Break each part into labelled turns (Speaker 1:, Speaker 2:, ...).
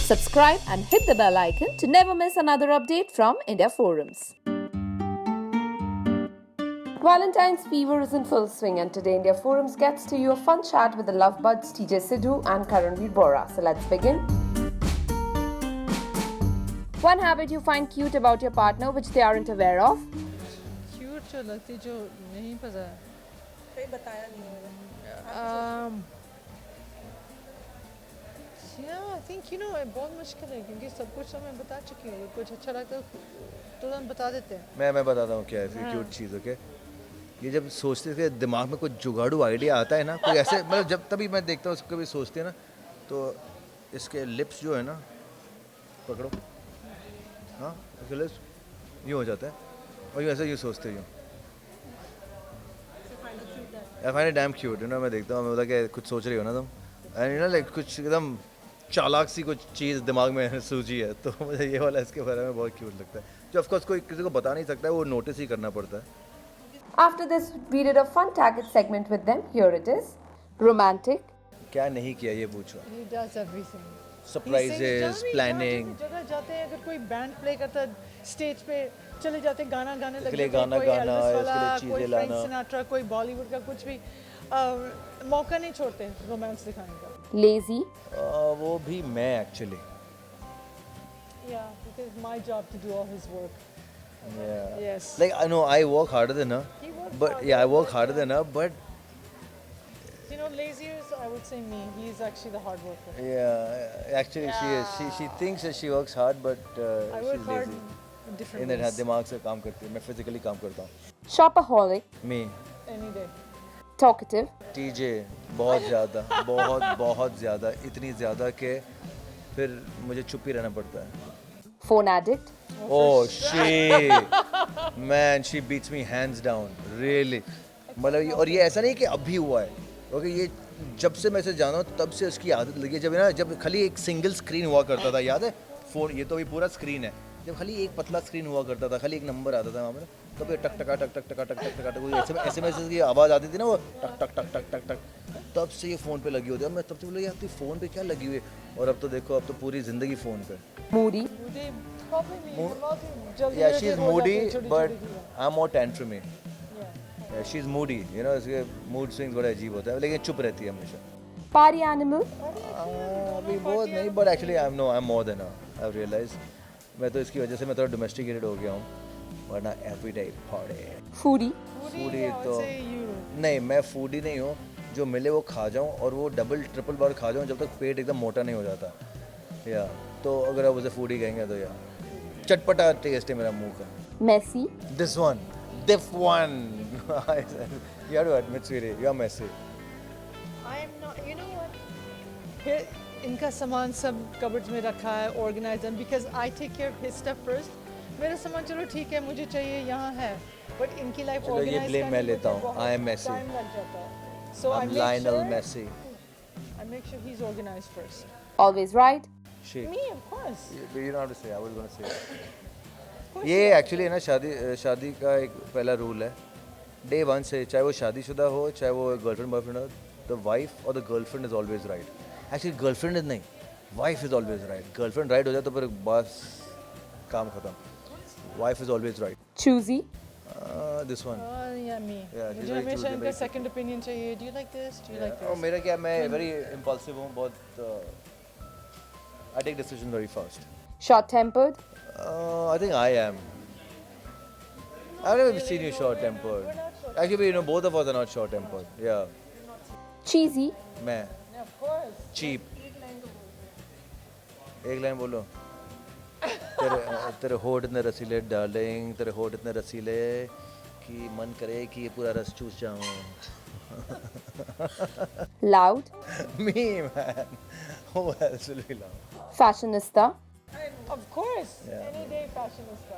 Speaker 1: Subscribe and hit the bell icon to never miss another update from India Forums. Valentine's fever is in full swing, and today India Forums gets to you a fun chat with the lovebirds TJ Sidhu and Karanveer Bora. So let's begin. One habit you find cute about your partner which they aren't aware of.
Speaker 2: Cute जो लगती जो नहीं पता
Speaker 3: कोई बताया नहीं होगा।
Speaker 2: I think बहुत मुश्किल है क्योंकि सब कुछ तो मैं बता चुकी हूँ। कुछ अच्छा लगता है तुरंत बता देते हैं।
Speaker 4: मैं बताता हूँ क्या है क्यूट चीज़। ओके, ये जब सोचते थे दिमाग में कुछ जुगाड़ू आइडिया आता है ना, कोई ऐसे मतलब जब तभी मैं देखता हूँ कभी सोचते हैं ना, तो इसके लिप्स जो है ना, पकड़ो, हाँ इसके लिप्स यूँ हो जाता है और यूँ ऐसे यूँ सोचते यूँ। I find it dam cute, मैं देखता हूँ, मैं बोला कि कुछ सोच रही हो ना तुम, एंड लाइक कुछ एकदम चालाक सी कुछ चीज़ दिमाग में सूझी है, तो मुझे ये वाला इसके बारे में बहुत क्यूट लगता है, जो ऑफकोर्स कोई किसी को बता नहीं सकता है, वो नोटिस ही करना पड़ता है।
Speaker 1: After this, we did a fun tag it segment with them. Here it is. Romantic.
Speaker 4: क्या नहीं किया ये पूछो।
Speaker 2: He does everything.
Speaker 4: Surprises, planning,
Speaker 2: जगह जाते हैं, अगर कोई बैंड प्ले करता है स्टेज पे चले जाते हैं, गाना गाने लग
Speaker 4: इसके लिए
Speaker 2: जाते हैं,
Speaker 4: गाना
Speaker 2: कोई
Speaker 4: गाना,
Speaker 2: एल्विस
Speaker 4: इसके लिए
Speaker 2: वाला,
Speaker 4: चीज़ें
Speaker 2: कोई फ्रैंक
Speaker 4: लाना।
Speaker 2: सिनाट्रा, कोई बॉलीवुड का कुछ भी मौका नहीं छोड़ते रोमांस दिखाने का।
Speaker 1: Lazy.
Speaker 4: वो भी मैं actually.
Speaker 2: Yeah, because my job to do all his work.
Speaker 4: Yeah.
Speaker 2: Yes.
Speaker 4: Like I know I work harder than her,
Speaker 2: He works
Speaker 4: but
Speaker 2: hard,
Speaker 4: yeah, I work harder than her, but
Speaker 2: Lazier is, I would say, me. He's actually the hard worker.
Speaker 4: yeah, actually she is. She thinks that she works hard, but
Speaker 2: I work
Speaker 4: she's
Speaker 2: hard
Speaker 4: lazy.
Speaker 2: in different
Speaker 4: In that
Speaker 2: ways.
Speaker 4: दिमाग से काम करती है, मैं physically काम करता हूँ।
Speaker 1: Shopaholic.
Speaker 4: Me,
Speaker 2: Any day.
Speaker 1: Talkative.
Speaker 4: TJ बहुत ज़्यादा, इतनी ज़्यादा कि फिर मुझे चुप ही रहना पड़ता है।
Speaker 1: Phone addict.
Speaker 4: Oh shit, man, she beats me hands down, really. मतलब और ये ऐसा नहीं कि अभी हुआ है, ओके, ये जब से मैं इसे जाना हूँ तब से उसकी आदत लगी है। जब खाली एक सिंगल स्क्रीन हुआ करता था, याद है फ़ोन, ये तो अभी पूरा स्क्रीन है, जब खाली एक पतला स्क्रीन हुआ करता था, खाली एक नंबर आता था वहाँ पर, तब ये टक टका टक टक टका टक टक टका टक कोई SMS की आवाज़ आती थी ना, वो टक टक टक टक टक टक, तब से ये फ़ोन पे लगी होती है। अब मैं तब से बोला यार तू फ़ोन पे क्या लगी हुई है, और अब तो देखो, अब तो पूरी ज़िंदगी फ़ोन पे।
Speaker 1: Moody.
Speaker 2: मुझे probably me, बहुत ही जल्दी
Speaker 4: Yeah, she's
Speaker 2: irritate हो
Speaker 4: moody,
Speaker 2: जाती है छोटी-छोटी
Speaker 4: but
Speaker 2: चीज़ें।
Speaker 4: I'm more tantrumy.
Speaker 2: Yeah.
Speaker 4: Yeah, she's moody, इसके मूड स्विंग्स बड़े अजीब होता है, लेकिन चुप रहती है हमेशा।
Speaker 1: Party animal.
Speaker 4: अभी बहुत नहीं, but actually I'm more than her. I've realized. मैं तो इसकी वजह से मैं थोड़ा domesticated हो गया हूँ, वरना everyday party।
Speaker 1: Foodie.
Speaker 4: Foodie
Speaker 2: I would
Speaker 4: तो
Speaker 2: say you.
Speaker 4: नहीं, मैं foodie नहीं हूँ, जो मिले वो खा जाऊँ, और वो डबल ट्रिपल बार खा जाऊँ जब तक पेट एकदम मोटा नहीं हो जाता। या तो अगर आप उसे foodie कहेंगे तो यार चटपटा टेस्ट है मेरा मुंह का।
Speaker 1: Messy.
Speaker 4: This one. You have to admit, sweetie, you are messy.
Speaker 2: I am not. You know what? Here, इनका सामान सब कबर्ड्स में रखा है, organized, and because I take care of his stuff first. मेरा सामान चलो ठीक है, मुझे चाहिए यहाँ है, but इनकी लाइफ
Speaker 4: चलो, ये
Speaker 2: organized
Speaker 4: blame मैं
Speaker 2: करने में
Speaker 4: लेता हूँ,
Speaker 2: बहुत
Speaker 4: I am messy.
Speaker 2: time लग जाता है. So I
Speaker 4: I'm
Speaker 2: make
Speaker 4: Lionel
Speaker 2: sure,
Speaker 4: Messi.
Speaker 2: I make sure he's organized first.
Speaker 1: Always right.
Speaker 4: She.
Speaker 2: Me, of course.
Speaker 4: You don't have to say. I was going to say.
Speaker 2: Of course
Speaker 4: ये actually ना शादी का एक पहला rule है, day one से, चाहे वो शादीशुदा हो, चाहे वो गर्लफ्रेंड बॉयफ्रेंड हो, द वाइफ और the girlfriend is always right. Actually girlfriend is नहीं, wife is always right. Girlfriend right हो जाए तो फिर बस काम खत्म। Wife is always right.
Speaker 1: Choosy.
Speaker 4: This one.
Speaker 2: Yeah, me.
Speaker 4: Yeah, she's
Speaker 2: मुझे
Speaker 4: very
Speaker 2: हमेशा
Speaker 4: choosy,
Speaker 2: इनका
Speaker 4: very
Speaker 2: second opinion चाहिए. Do you like this? Do you like
Speaker 4: और
Speaker 2: this?
Speaker 4: मेरा क्या, मैं वेरी इम्पल्सिव हूँ, बहुत I take decision very fast.
Speaker 1: Short-tempered.
Speaker 4: I think I am. I've never seen you short-tempered. Actually, both of us are not short-tempered. Yeah.
Speaker 1: Cheesy.
Speaker 4: मैं
Speaker 2: Yeah, of course.
Speaker 4: cheap. एक line बोलो। तेरे होठ इतने रसीले darling, तेरे होठ इतने रसीले कि मन करे कि ये पूरा रस चूस जाऊं।
Speaker 1: Loud.
Speaker 4: Me, man. Who else will be loud?
Speaker 1: Fashionista.
Speaker 2: Of course.
Speaker 4: Yeah.
Speaker 2: Any day fashionista.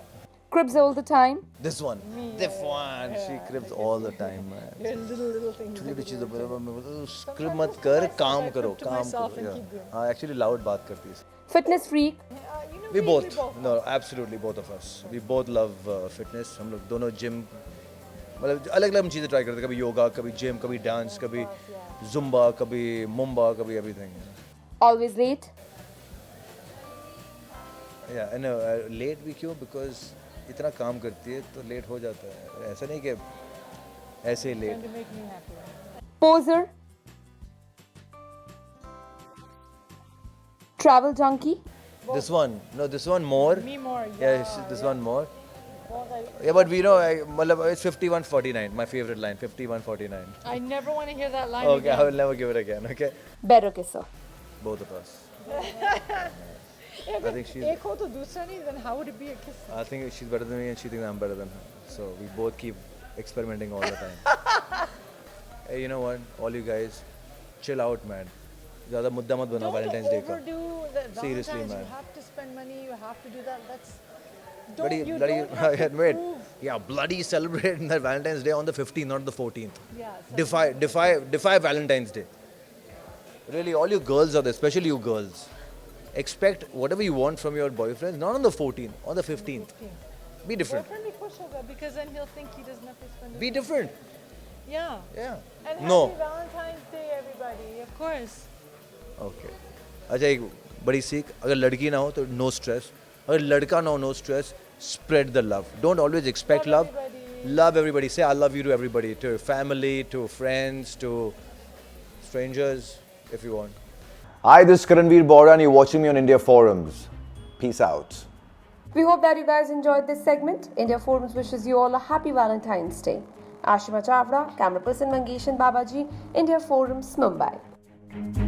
Speaker 1: Cribs all the time.
Speaker 4: This one.
Speaker 2: Me,
Speaker 4: This one. She cribs all the time, man.
Speaker 2: Your little things.
Speaker 4: छोटी चीज़ों पर मैं बोलता हूँ script मत कर, काम करो,
Speaker 2: keep to
Speaker 4: काम
Speaker 2: myself
Speaker 4: करो।
Speaker 2: and keep going.
Speaker 4: हाँ, एक्चुअली लाउड बात करती है।
Speaker 1: Fitness freak.
Speaker 4: We both. No, absolutely both of us. We both love fitness. हम लोग दोनों जिम, मतलब अलग अलग चीज़ें ट्राई करते हैं, कभी योगा, कभी जिम, कभी डांस, कभी जुम्बा, कभी मुम्बा, कभी एवरीथिंग।
Speaker 1: Always late.
Speaker 4: या नो लेट भी क्यों, बिकॉज इतना काम करती है तो लेट हो जाता है, ऐसा नहीं कि ऐसे ही late.
Speaker 2: To make me happy.
Speaker 1: Poser. Travel junkie.
Speaker 4: This one, no, this one more.
Speaker 2: Me more.
Speaker 4: Yeah, this one more.
Speaker 2: Both I-
Speaker 4: Yeah, but we know, matlab, it's 51-49, my favorite line, 51-49.
Speaker 2: I never want to hear that line
Speaker 4: Okay, I
Speaker 2: again.
Speaker 4: will never give it again, okay?
Speaker 1: Better kisser.
Speaker 4: Both of us.
Speaker 2: Yeah,
Speaker 4: I think she's,
Speaker 2: एक हो तो दूसरा नहीं, then how would it be a kiss?
Speaker 4: I think she's better than me and she thinks I'm better than her. So we both keep experimenting all the time. Hey, you know what? All you guys, chill out, man. ज़्यादा मुद्दा मत बना Valentine's Day का.
Speaker 2: overdo the
Speaker 4: Seriously,
Speaker 2: Valentine's.
Speaker 4: man.
Speaker 2: You have to spend money. You have to do that. That's don't
Speaker 4: Bloody,
Speaker 2: you
Speaker 4: bloody,
Speaker 2: don't have to
Speaker 4: wait.
Speaker 2: prove.
Speaker 4: Yeah, bloody celebrate that Valentine's Day on the 15th, not the 14th.
Speaker 2: Yeah.
Speaker 4: Defy Valentine's Day. Really, all you girls out there, especially you girls, expect whatever you want from your boyfriend, not on the 14th, on the 15th. Be different.
Speaker 2: Boyfriend भी खुश होगा because then he'll think he doesn't have to spend.
Speaker 4: Be different.
Speaker 2: Yeah.
Speaker 4: Yeah.
Speaker 2: And
Speaker 4: No.
Speaker 2: happy Valentine's Day, everybody. Of course.
Speaker 4: Okay. अच्छा एक बड़ी सीख, अगर लड़की ना हो तो no stress, अगर लड़का ना हो no stress, spread the love. Don't always expect
Speaker 2: Love
Speaker 4: love.
Speaker 2: everybody.
Speaker 4: Love everybody. Say I love you to everybody, to your family, to friends, to strangers, if you want.
Speaker 5: Hi, this is Karanveer Bora and you're watching me on India Forums. Peace out.
Speaker 1: We hope that you guys enjoyed this segment. India Forums wishes you all a happy Valentine's Day. Ashima Chavda, camera person Mangesh and Babaji, India Forums, Mumbai.